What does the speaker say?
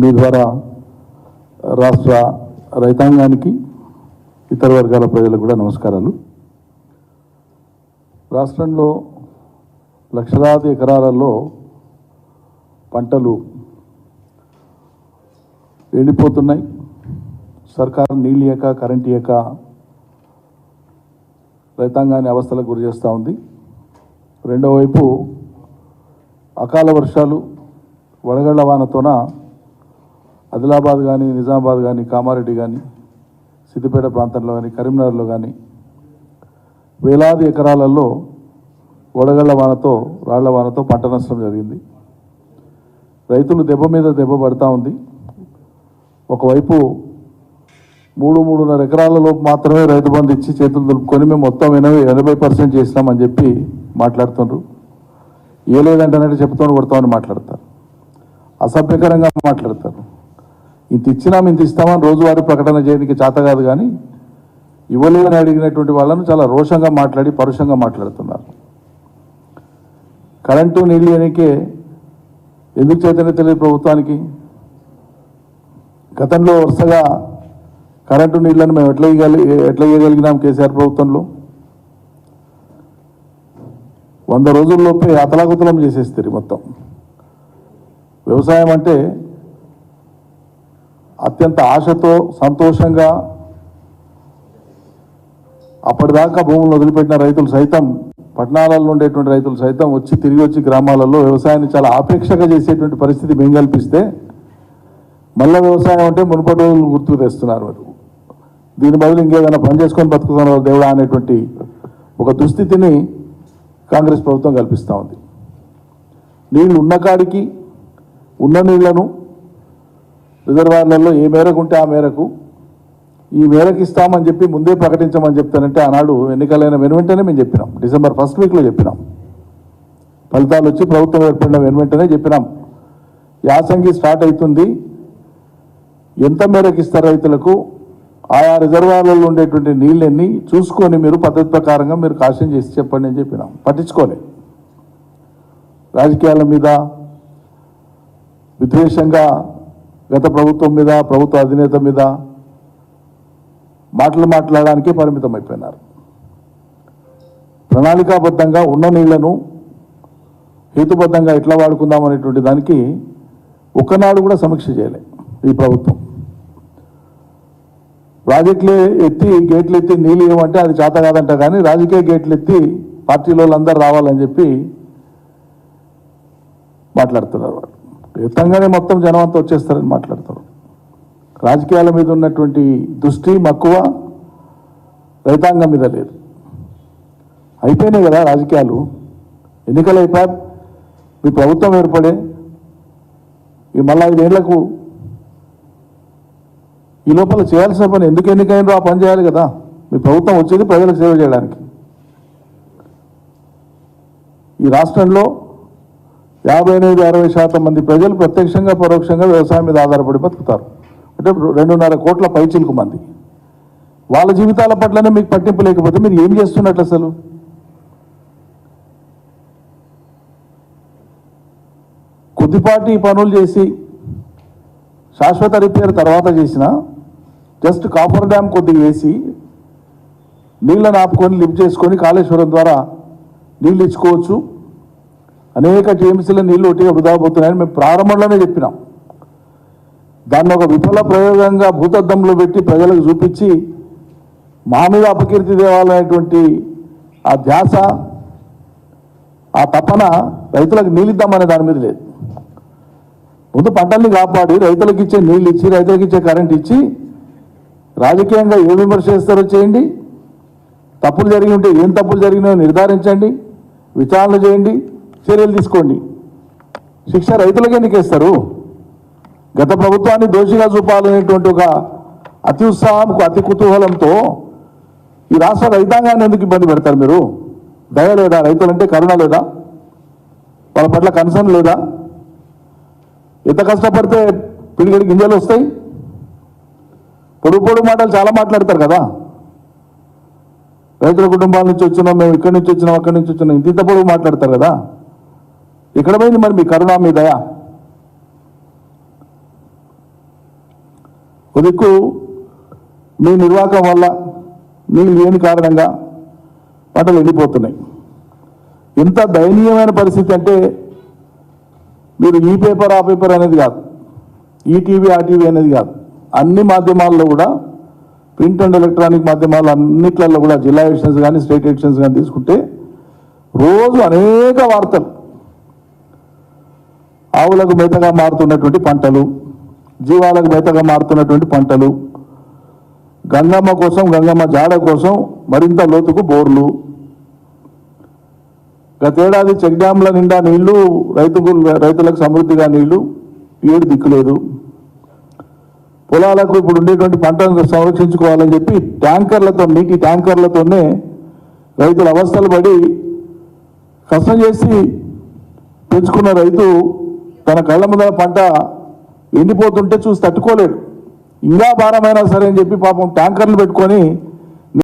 మీ ద్వారా రాష్ట్ర రైతాంగానికి ఇతర వర్గాల ప్రజలకు కూడా నమస్కారాలు. రాష్ట్రంలో లక్షలాది ఎకరాలలో పంటలు ఎండిపోతున్నాయి. సర్కారు నీళ్ళు ఇయ్యక కరెంట్ ఇయ్యక రైతాంగాన్ని అవస్థలకు గురి చేస్తూ ఉంది. రెండో వైపు అకాల వర్షాలు వడగళ్ల వానతోన ఆదిలాబాద్ కానీ నిజామాబాద్ కానీ కామారెడ్డి కానీ సిద్దిపేట ప్రాంతంలో కానీ కరీంనగర్లో కానీ వేలాది ఎకరాలలో వడగళ్ల వానతో రాళ్ల వానతో పంట నష్టం జరిగింది. రైతులు దెబ్బ మీద దెబ్బ పడుతూ ఉంది. ఒకవైపు 3-3.5 ఎకరాలలోపు మాత్రమే రైతు బంధు ఇచ్చి చేతులు దులుపుకొని మేము మొత్తం 80% చేసినామని చెప్పి మాట్లాడుతున్నారు. ఏ లేదంటే చెప్తాను కొడతామని మాట్లాడతారు. అసభ్యకరంగా మాట్లాడతారు. ఇంత ఇచ్చినాం ఇంత ఇస్తామని రోజువారీ ప్రకటన చేయడానికి చేత కాదు, కానీ ఇవ్వలేదని అడిగినటువంటి వాళ్ళను చాలా రోషంగా మాట్లాడి పరుషంగా మాట్లాడుతున్నారు. కరెంటు నీళ్ళు అనేకే ఎందుకు చైతన్యం తెలియదు ప్రభుత్వానికి. గతంలో వరుసగా కరెంటు నీళ్లను మేము ఎట్లా ఇవ్వగలిగినాం కేసీఆర్ ప్రభుత్వంలో? 100 రోజుల్లోపే అతలాకుతలం చేసేస్తారు మొత్తం. వ్యవసాయం అంటే అత్యంత ఆశతో సంతోషంగా అప్పటిదాకా భూములను వదిలిపెట్టిన రైతులు సైతం, పట్టణాలలో ఉండేటువంటి రైతులు సైతం తిరిగి వచ్చి గ్రామాలలో వ్యవసాయాన్ని చాలా ఆపేక్షగా చేసేటువంటి పరిస్థితి మేము కల్పిస్తే మళ్ళీ వ్యవసాయం అంటే మునుపటి రోజులు గుర్తుకు తెస్తున్నారు. దీని బదులు ఇంకేదైనా పని చేసుకొని బతుకుతున్నారు దేవుడా అనేటువంటి ఒక దుస్థితిని కాంగ్రెస్ ప్రభుత్వం కల్పిస్తూ ఉంది. నీళ్లు ఉన్న కాడికి ఉన్న నీళ్లను రిజర్వాయర్లలో ఏ మేరకు ఉంటే ఆ మేరకు ఈ మేరకు ఇస్తామని చెప్పి ముందే ప్రకటించమని చెప్తానంటే ఆనాడు ఎన్నికలైన వెనువెంటనే మేము చెప్పినాం. డిసెంబర్ 1st వీక్లో చెప్పినాం. ఫలితాలు వచ్చి ప్రభుత్వం ఏర్పడిన వెనువెంటనే చెప్పినాం. యాసంగి స్టార్ట్ అవుతుంది, ఎంత మేరకు ఇస్తారు రైతులకు, ఆయా రిజర్వాయర్లలో ఉండేటువంటి నీళ్ళన్నీ చూసుకొని మీరు పద్ధతి ప్రకారంగా మీరు కాషన్ చేసి చెప్పండి అని చెప్పినాం. పట్టించుకోలే. రాజకీయాల మీద విద్వేషంగా గత ప్రభుత్వం మీద, ప్రభుత్వ అధినేత మీద మాట్లాడడానికే పరిమితం అయిపోయినారు. ప్రణాళికాబద్ధంగా ఉన్న నీళ్లను హేతుబద్ధంగా ఎట్లా వాడుకుందాం అనేటువంటి దానికి ఒక్కనాడు కూడా సమీక్ష చేయలే ఈ ప్రభుత్వం. ప్రాజెక్టులు ఎత్తి గేట్లు ఎత్తి నీళ్ళు ఇవ్వమంటే అది చేత కాదంట, కానీ రాజకీయ గేట్లు ఎత్తి పార్టీలో అందరూ రావాలని చెప్పి మాట్లాడుతున్నారు. వాళ్ళు ఎత్తంగానే మొత్తం జనం అంతా వచ్చేస్తారని మాట్లాడతారు. రాజకీయాల మీద ఉన్నటువంటి దృష్టి మక్కువ రైతాంగం మీద లేదు. అయిపోయినాయి కదా రాజకీయాలు, ఎన్నికలు అయిపోయి మీ ప్రభుత్వం ఏర్పడే ఈ మళ్ళీ 5 ఏళ్లకు ఈ లోపల చేయాల్సిన పని ఎందుకు ఎన్నికైందో ఆ పని చేయాలి కదా. మీ ప్రభుత్వం వచ్చేది ప్రజలకు సేవ చేయడానికి. ఈ రాష్ట్రంలో 58-60% మంది ప్రజలు ప్రత్యక్షంగా పరోక్షంగా వ్యవసాయం మీద ఆధారపడి బతుకుతారు. అంటే 2.5 కోట్ల పైచిలకు మంది. వాళ్ళ జీవితాల పట్లనే మీకు పట్టింపు లేకపోతే మీరు ఏం చేస్తున్నట్లు అసలు? కొద్దిపాటి పనులు చేసి శాశ్వత రిపేర్ తర్వాత చేసిన జస్ట్ కాఫర్ డ్యామ్ కొద్దిగా వేసి నీళ్ళని ఆపుకొని లిఫ్ట్ చేసుకొని కాళేశ్వరం ద్వారా నీళ్ళు ఇచ్చుకోవచ్చు. అనేక టీఎంసీల నీళ్లు ఒట్టిగా వృధా పోతున్నాయని మేము ప్రారంభంలోనే చెప్పినాం. దాన్ని ఒక విఫల ప్రయోగంగా భూతద్దంలో పెట్టి ప్రజలకు చూపించి మా మీద అపకీర్తి తేవాలనేటువంటి ఆ ధ్యాస, ఆ తపన రైతులకు నీళ్ళిద్దామనే దాని మీద లేదు. ముందు పంటల్ని కాపాడి రైతులకు ఇచ్చే నీళ్ళు ఇచ్చి, రైతులకు ఇచ్చే కరెంట్ ఇచ్చి, రాజకీయంగా ఏ విమర్శ చేస్తారో చేయండి. తప్పులు జరిగి ఉంటే ఏం తప్పులు జరిగినాయో నిర్ధారించండి, విచారణ చేయండి, చర్యలు తీసుకోండి. శిక్ష రైతులకే ఎన్నికేస్తారు. గత ప్రభుత్వాన్ని దోషిగా చూపాలనేటువంటి ఒక అతి ఉత్సాహంకు అతి కుతూహలంతో ఈ రాష్ట్ర రైతాంగాన్ని ఎందుకు ఇబ్బంది పెడతారు మీరు? దయ లేదా? రైతులంటే కరుణ లేదా? వాళ్ళ పట్ల కన్సర్న్ లేదా? ఎంత కష్టపడితే పిడిగడి గింజలు వస్తాయి? పొడుగు మాటలు చాలా మాట్లాడతారు కదా. రైతుల కుటుంబాల నుంచి వచ్చినాం, మేము ఇక్కడి నుంచి వచ్చినాం, అక్కడి నుంచి వచ్చినాం, ఇంత పొడుగు మాట్లాడతారు కదా. ఇక్కడ పోయింది మరి మీ కరుణ, మీ దయ? దిక్కు మీ నిర్వాహకం వల్ల నీళ్ళు లేని కారణంగా పంటలు ఎండిపోతున్నాయి. ఎంత దయనీయమైన పరిస్థితి అంటే మీరు ఈ పేపర్ ఆ పేపర్ అనేది కాదు, ఈ టీవీ ఆ టీవీ అనేది కాదు, అన్ని మాధ్యమాల్లో కూడా ప్రింట్ అండ్ ఎలక్ట్రానిక్ మాధ్యమాలు అన్నిట్లలో కూడా జిల్లా ఎడిషన్స్ కానీ స్టేట్ ఎడిషన్స్ కానీ తీసుకుంటే రోజు అనేక వార్తలు. ఆవులకు మేతగా మారుతున్నటువంటి పంటలు, జీవాలకు మేతగా మారుతున్నటువంటి పంటలు, గంగమ్మ కోసం, గంగమ్మ జాడ కోసం మరింత లోతుకు బోర్లు, గతేడాది చెక్ డ్యాంల నిండా నీళ్లు, రైతులకు సమృద్ధిగా నీళ్లు, ఏడు దిక్కులేదు. పొలాలకు ఇప్పుడు ఉండేటువంటి పంటలను సంరక్షించుకోవాలని చెప్పి ట్యాంకర్లతో, నీటి ట్యాంకర్లతోనే రైతులు అవస్థలు పడి కష్టం చేసి పెంచుకున్న రైతు తన కళ్ళ ముందర పంట ఎండిపోతుంటే చూసి తట్టుకోలేడు. ఇంకా భారమైనా సరే అని చెప్పి పాపం ట్యాంకర్లు పెట్టుకొని